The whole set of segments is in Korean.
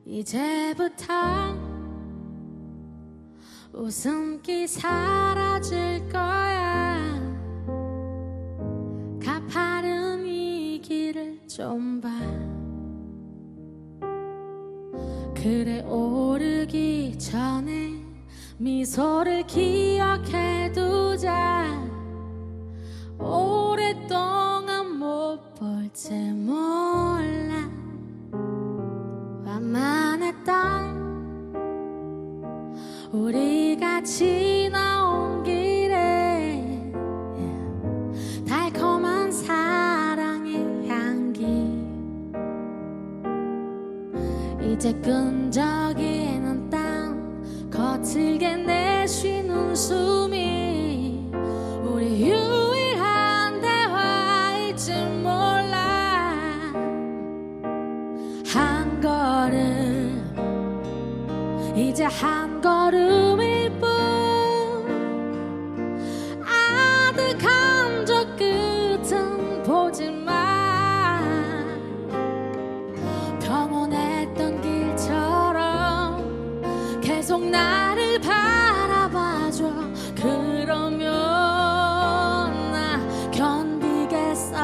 이제부터 웃음기 사라질 거야. 가파른 이 길을 좀 봐. 그래 오르기 전에 미소를 기억해두자. 오랫동안 못 볼지 몰라. 완만했던 우리가 지나온 길에 달콤한 사랑의 향기. 이제 끈적이는 땀 거칠게 내쉬는 숨이 우리 유일한 대화일지 몰라. 한 걸음 이제 한 걸음일 뿐. 아득한 저 끝은 보지 마. 평온했던 길처럼 계속 나를 바라봐줘. 그러면 나 견디겠어.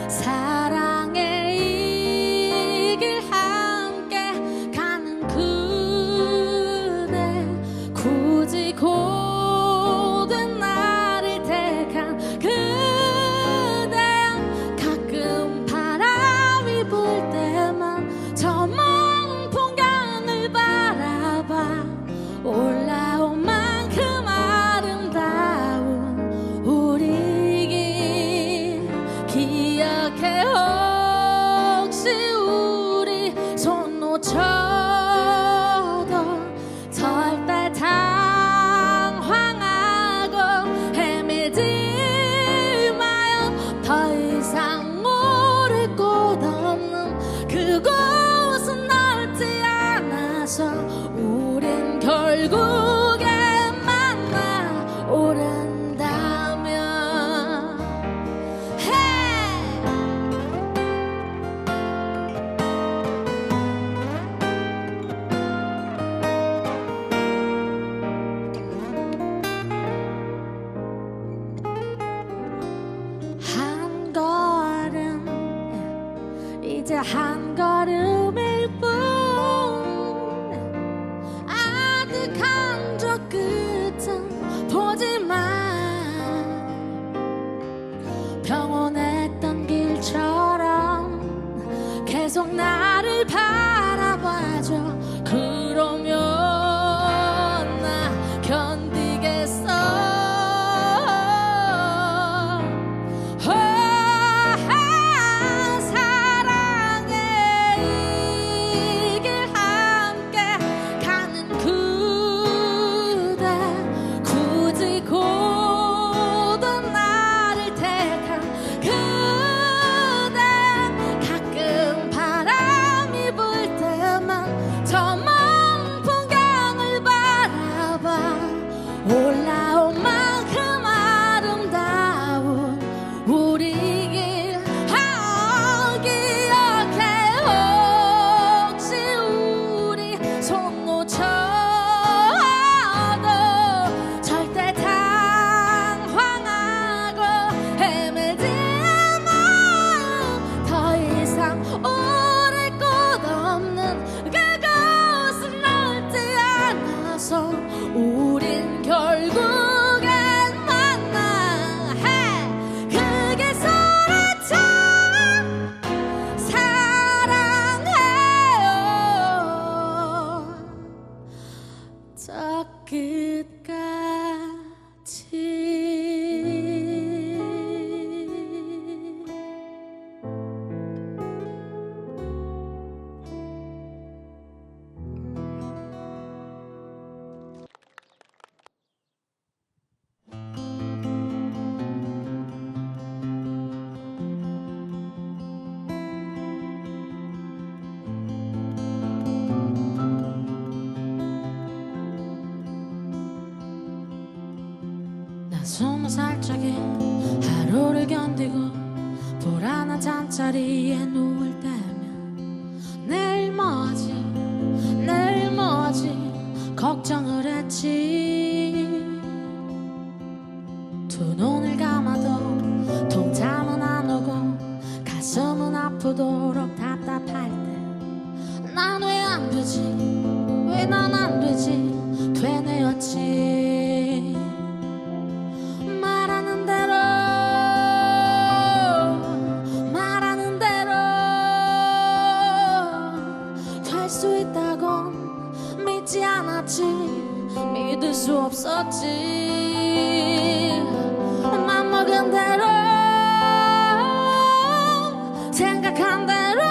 사랑의 이 길 함께 가는 그대. 굳이 고된 나를 택한 그대. 가끔 바람이 불 때만 저 먼 풍경을 바라봐. 올라온 만큼 아름다운 우리 길 기억해. 혹시 우리 손 놓쳐도 절대 당황하고 헤매지 마요. 더 이상 오를 곳 없는 그곳은 넓지 않아서 우린 결국에 만나 오른다면. 한 걸음 이제 한 걸음일 뿐. 아득한 저 끝은 보지 마. 평온했던 길처럼 계속 나를 바라봐줘. 그러면 나 견디겠어. 사랑의 이 길 함께 가는 그대. 굳이 고된 나를 택한 그대. 가끔 바람이 불 때만 저 먼 풍경을 바라봐. 올라온 만큼 아름다운 우리 길 기억해. 혹시 우리 손 놓쳐도 절대 당황하고 헤매지 마. 더 이상 오를 곳 없는 그곳은 넓지 않아서 우린 결국엔 만나. 그게 서로 사랑해요. 저 끝까지. 나 20살 적에 하루를 견디고 불안한 잠자리에 누울 때면 내 같았지 믿을 수 없었지 맘먹은 대로 생각한 대로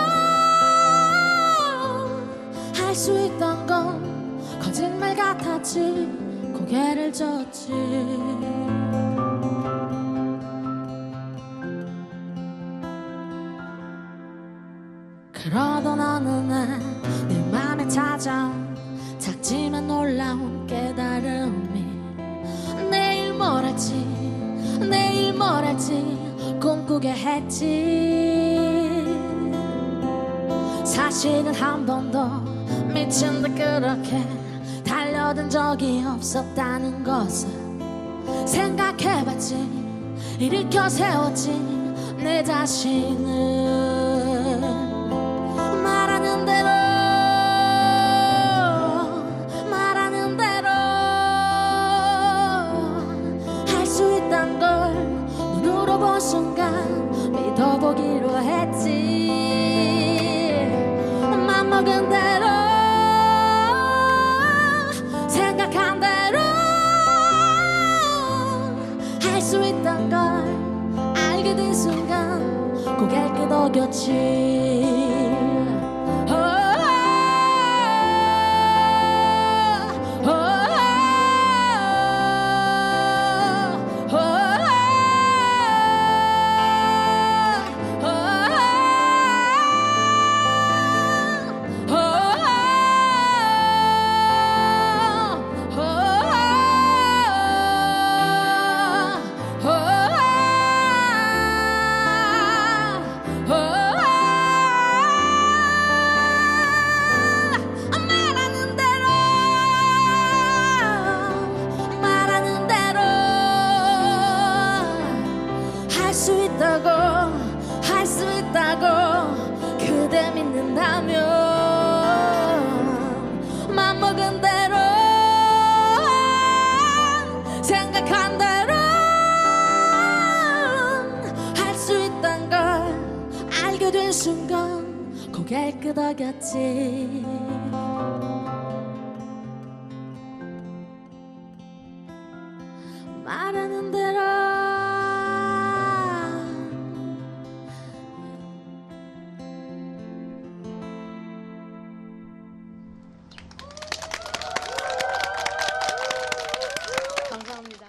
할 수 있던 건 거짓말 같았지 고개를 젓지 그러던 어느 날 내 맘에 찾아온 작지만 놀라운 깨달음이 내일 뭘 할지 내일 뭘 할지 꿈꾸게 했지 사실은 한 번도 미친 듯 그렇게 달려든 적이 없었다는 것을 생각해봤지 일으켜 세웠지 내 자신을 말하는 대로 말하는 대로 할 수 있단 걸 눈으로 본 순간 믿어보기로 했지 맘먹은 대로 생각한 대로 할 수 있단 걸 알게 된 순간 고개를 끄덕였지 할 수 있다고 그대 믿는다면 맘먹은 대로 생각한 대로 할 수 있단 걸 알게 된 순간 고개를 끄덕였지 말하는 대로 감사합니다.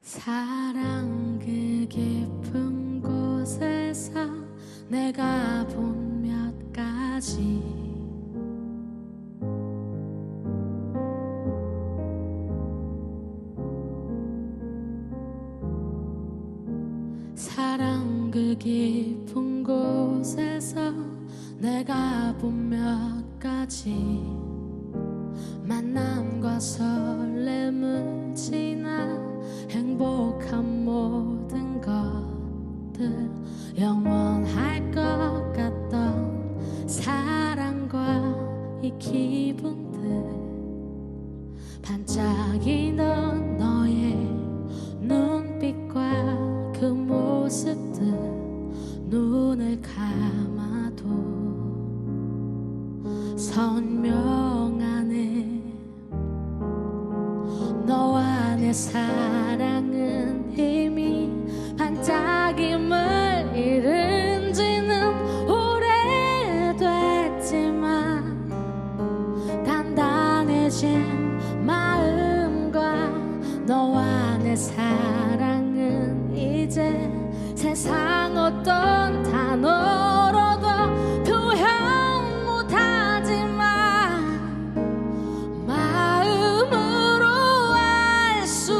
사랑 그 깊은 곳에서 내가 본 몇 가지 사랑 그 깊은 곳에서 내가 본 몇 가지 만남과 설렘을 지나 행복한 모든 것들 영원할 것 같던 사랑과 이 기분들 반짝이는 너의 눈빛과 그 모습들 눈을 감아도 선명하네 너와 내 사랑은 이미 반짝임을 잃은 지는 오래됐지만 단단해진 마음과 너와 내 사랑은 이제 세상 어떤 단어로도 표현 못하지만 마음으로 알 수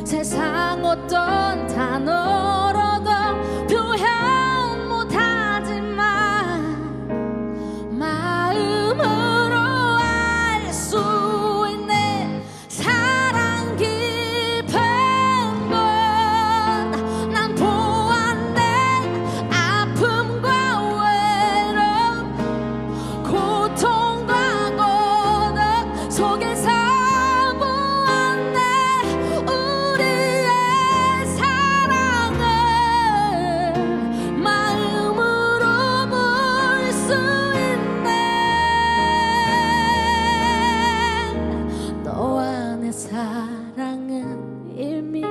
세상 어떤 단어로도 표현 못하지만 마음으로 알 수 있네. 사랑 깊은 건 난 보았네. 아픔과 외로움 고통과 고독 속에서 보았네. 우리의 사랑을 마음으로 볼 수 있네. 너와 내 사랑은 이미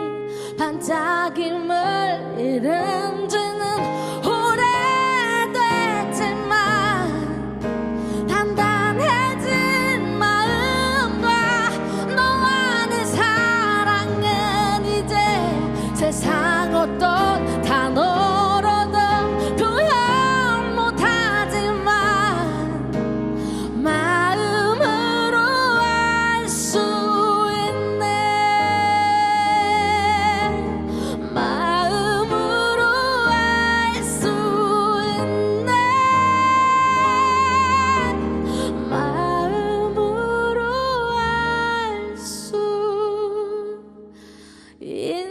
반짝임을 잃은 지는 오래됐지만 단단해진 마음과 너와 내 사랑은 이제 세상 어떤 단어로도 표현 못하지만 마음으로 알 수 있네. 마음으로 알 수 있네. 마음으로 알 수 있네.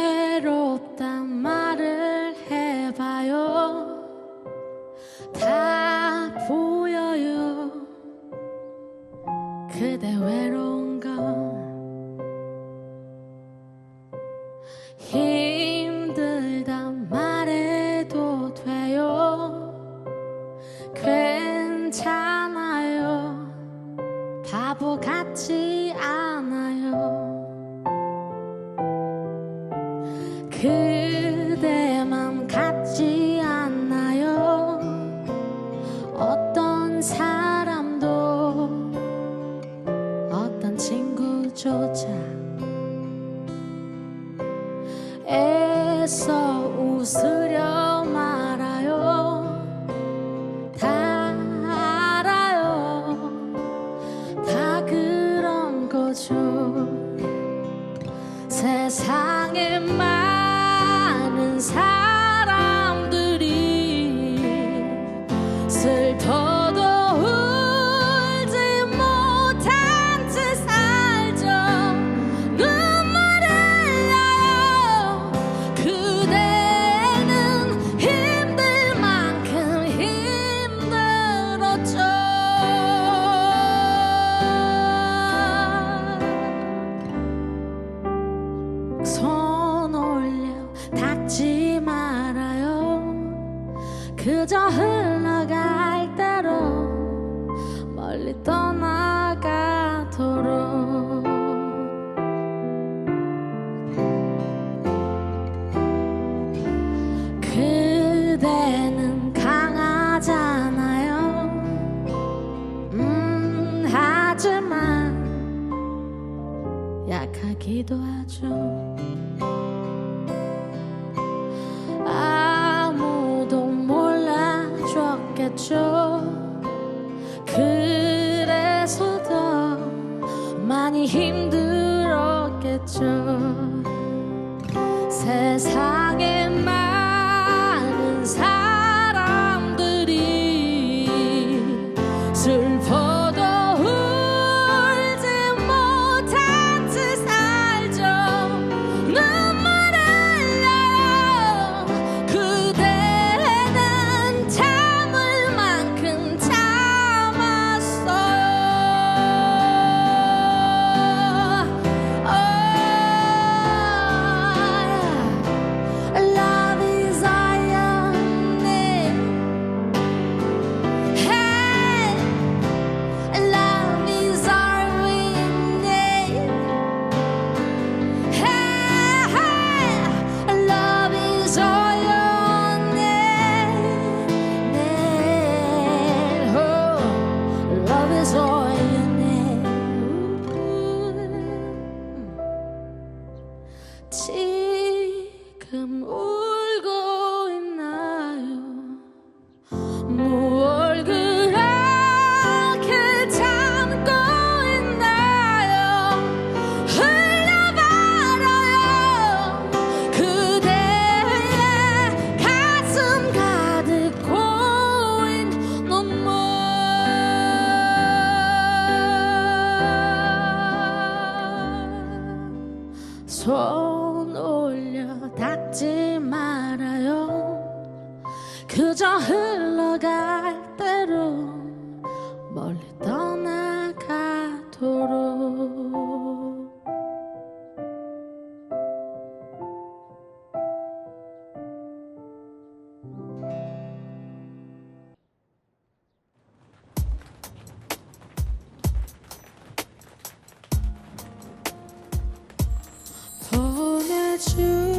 외롭단 말을 해봐요. 다 보여요. 그대 외로운 건 힘들단 말해도 돼요. 괜찮아요. 바보 같지 않아요. 그대만 같지 않나요? 어떤 사람도 어떤 친구조차 애써 웃으려 말아요. 다 알아요. 다 그런 거죠. 세상에 많은 사람들이 슬퍼도 울지 못한 채 살죠. 눈물을 흘려요. 그대는 힘들 만큼 힘들었죠. 손 올려 닿지 말아요. 그저 흘러갈 대로 멀리 떠나가도록. 그대는 강하잖아요. 하지만 약하기도 하죠. 아무도 몰라줬겠죠. 그래서 더 많이 힘들었겠죠. 세상에 많은 사람들이 슬퍼도 울지 못한 채 살죠. 눈물을 흘려요. 그대는 참을 만큼 참았어요. 그저 흘러갈 대로 멀리 떠나가도록.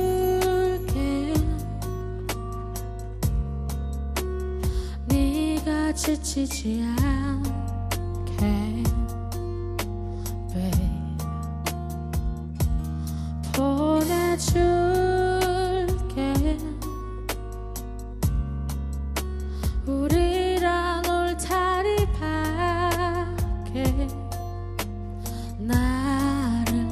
보내줄게 네가 지치지 않게 babe. 보내줄게 우리랑 울타리 밖에 나를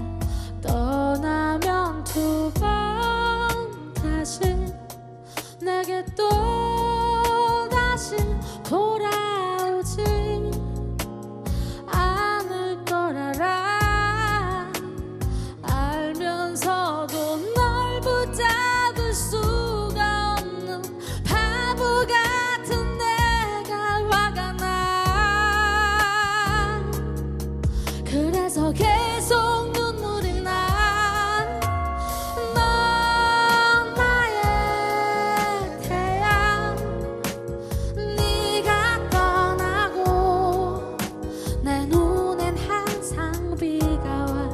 떠나면 두 번 다시 내게 또 다시 돌아오지 않을 걸 알아. 알면서도 널 붙잡을 수가 없는 바보 같은 내가 화가 나. 그래서 계속 눈물이 나. 넌 나의 태양 네가 떠나고 내 눈엔 항상 비가 와.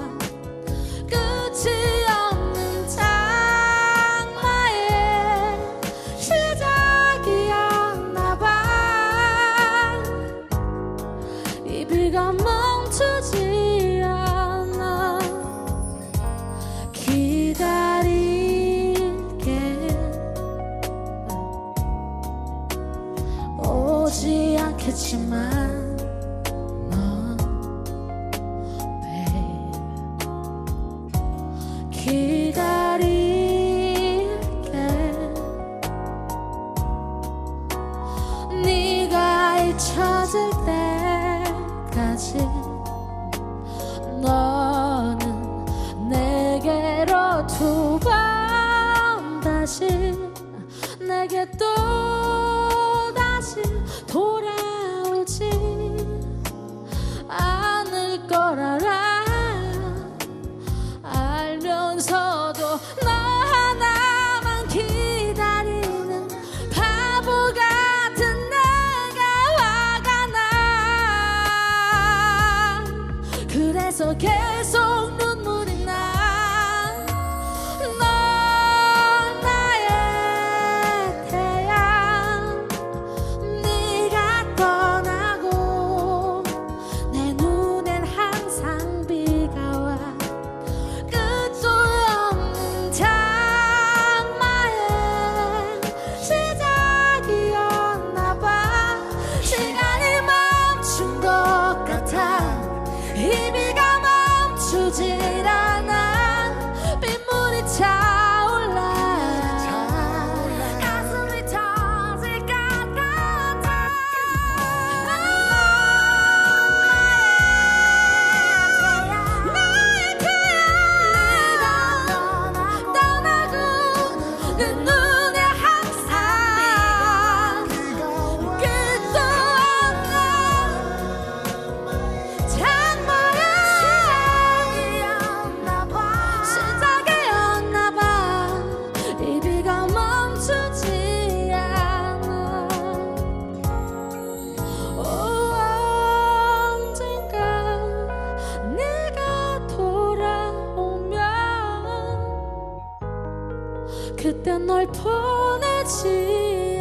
끝이 없는 장마의 시작이었나 봐. 이 비가 멈추지 않아. 기다릴게 오지 않겠지만 넌 babe. 기다릴게 네가 잊혀질 때까지. 너는 내게로 두 번 다시 내게 또 다시 돌아오지 않을 걸 알아. 알면서도 너 하나만 기다리는 바보 같은 내가 화가 나. 그래서 계속 눈물이 나. 넌 나의 태양 네가 떠나고 내 눈엔 항상 비가 와. 끝도 없는 장마의 시작이었나 봐. 시간이 멈춘 것 같아. 이 비가 멈추질 않아. 빗물이 차올라 가슴이 터질 것 같아. 나의 태양 떠나고 내 눈에 항상 끝도 없는 장마의 시작이었나 봐. 이 비가 멈추지 않아. 언젠가 네가 돌아오면 그때 널 보내지